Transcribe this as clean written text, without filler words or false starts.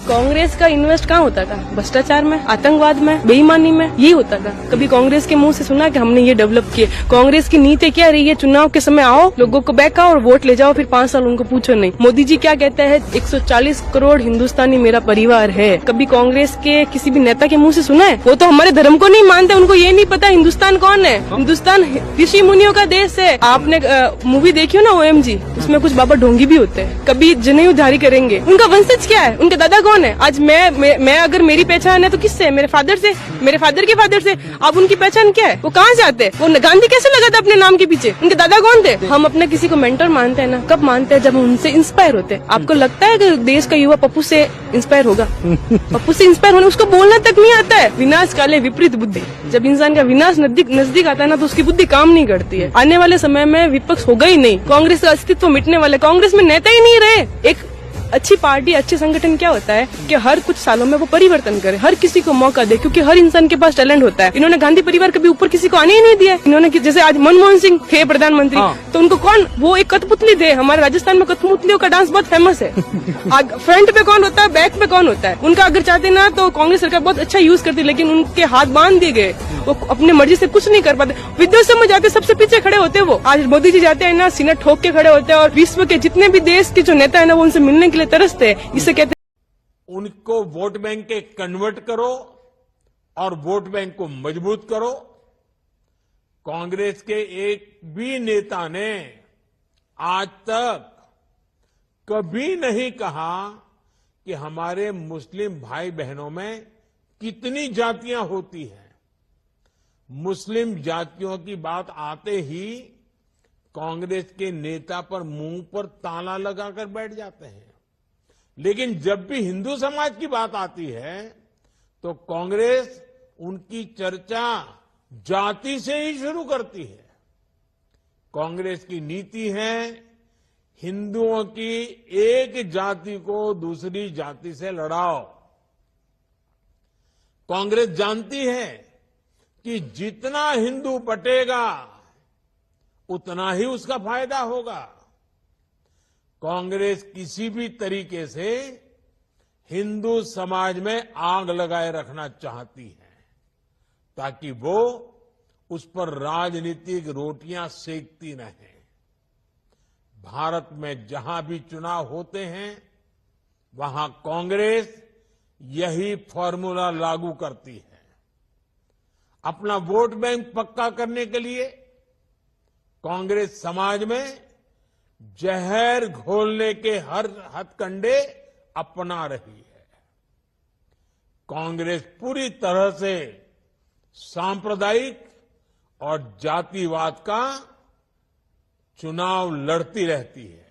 कांग्रेस का इन्वेस्ट कहाँ होता था? भ्रष्टाचार में, आतंकवाद में, बेईमानी में, यही होता था। कभी कांग्रेस के मुंह से सुना कि हमने ये डेवलप किए? कांग्रेस की नीति क्या रही है? चुनाव के समय आओ, लोगों को बहकाओ और वोट ले जाओ, फिर 5 साल उनको पूछो नहीं। मोदी जी क्या कहते हैं? 140 करोड़ हिंदुस्तानी मेरा परिवार है। कभी कांग्रेस के किसी भी नेता के मुंह से सुना है? वो तो हमारे धर्म को नहीं मानते, उनको ये नहीं पता हिंदुस्तान कौन है। हिंदुस्तान ऋषि मुनियों का देश है। आपने मूवी देखी हो ना OMG, उसमें कुछ बाबा ढोंगी भी होते हैं। कभी जनेऊ धारी करेंगे। उनका वंशज क्या है? उनके दादा कौन है? आज मैं अगर मेरी पहचान है तो किससे? मेरे फादर से, मेरे फादर के फादर से। अब उनकी पहचान क्या है? वो कहाँ से आते हैं? वो गांधी कैसे लगा था अपने नाम के पीछे? उनके दादा कौन थे? हम अपने किसी को मेंटर मानते हैं ना, कब मानते हैं? जब हम उनसे इंस्पायर होते हैं। आपको लगता है कि देश का युवा पप्पू से इंस्पायर होगा? पप्पू से इंस्पायर होने, उसको बोलना तक नहीं आता है। विनाश काले विपरीत बुद्धि। जब इंसान का विनाश नजदीक आता है ना, तो उसकी बुद्धि काम नहीं करती है। आने वाले समय में विपक्ष होगा ही नहीं, कांग्रेस का अस्तित्व मिटने वाला। कांग्रेस में नेता ही नहीं रहे। एक अच्छी पार्टी, अच्छे संगठन क्या होता है कि हर कुछ सालों में वो परिवर्तन करे, हर किसी को मौका दे, क्योंकि हर इंसान के पास टैलेंट होता है। इन्होंने गांधी परिवार कभी ऊपर किसी को आने ही नहीं दिया। इन्होंने जैसे आज मनमोहन सिंह थे प्रधानमंत्री, तो उनको कौन, वो एक कठपुतली थे। हमारे राजस्थान में कठपुतलियों का डांस बहुत फेमस है। फ्रंट पे कौन होता है, बैक पे कौन होता है? उनका अगर चाहते ना तो कांग्रेस सरकार बहुत अच्छा यूज करती, लेकिन उनके हाथ बांध दिए गए। वो अपने मर्जी से कुछ नहीं कर पाते। विदेशों में जाते सबसे पीछे खड़े होते वो। आज मोदी जी जाते हैं ना, सीना ठोक के खड़े होते हैं, और विश्व के जितने भी देश के जो नेता है ना, वो उनसे मिलने के लिए तरसते हैं। इसे कहते हैं, उनको वोट बैंक के कन्वर्ट करो और वोट बैंक को मजबूत करो। कांग्रेस के एक भी नेता ने आज तक कभी नहीं कहा कि हमारे मुस्लिम भाई बहनों में कितनी जातियां होती हैं। मुस्लिम जातियों की बात आते ही कांग्रेस के नेता पर मुंह पर ताला लगाकर बैठ जाते हैं। लेकिन जब भी हिंदू समाज की बात आती है तो कांग्रेस उनकी चर्चा जाति से ही शुरू करती है। कांग्रेस की नीति है हिंदुओं की एक जाति को दूसरी जाति से लड़ाओ। कांग्रेस जानती है कि जितना हिंदू बटेगा उतना ही उसका फायदा होगा। कांग्रेस किसी भी तरीके से हिंदू समाज में आग लगाए रखना चाहती है ताकि वो उस पर राजनीतिक रोटियां सेकती रहें। भारत में जहां भी चुनाव होते हैं वहां कांग्रेस यही फॉर्मूला लागू करती है। अपना वोट बैंक पक्का करने के लिए कांग्रेस समाज में जहर घोलने के हर हथकंडे अपना रही है। कांग्रेस पूरी तरह से सांप्रदायिक और जातिवाद का चुनाव लड़ती रहती है।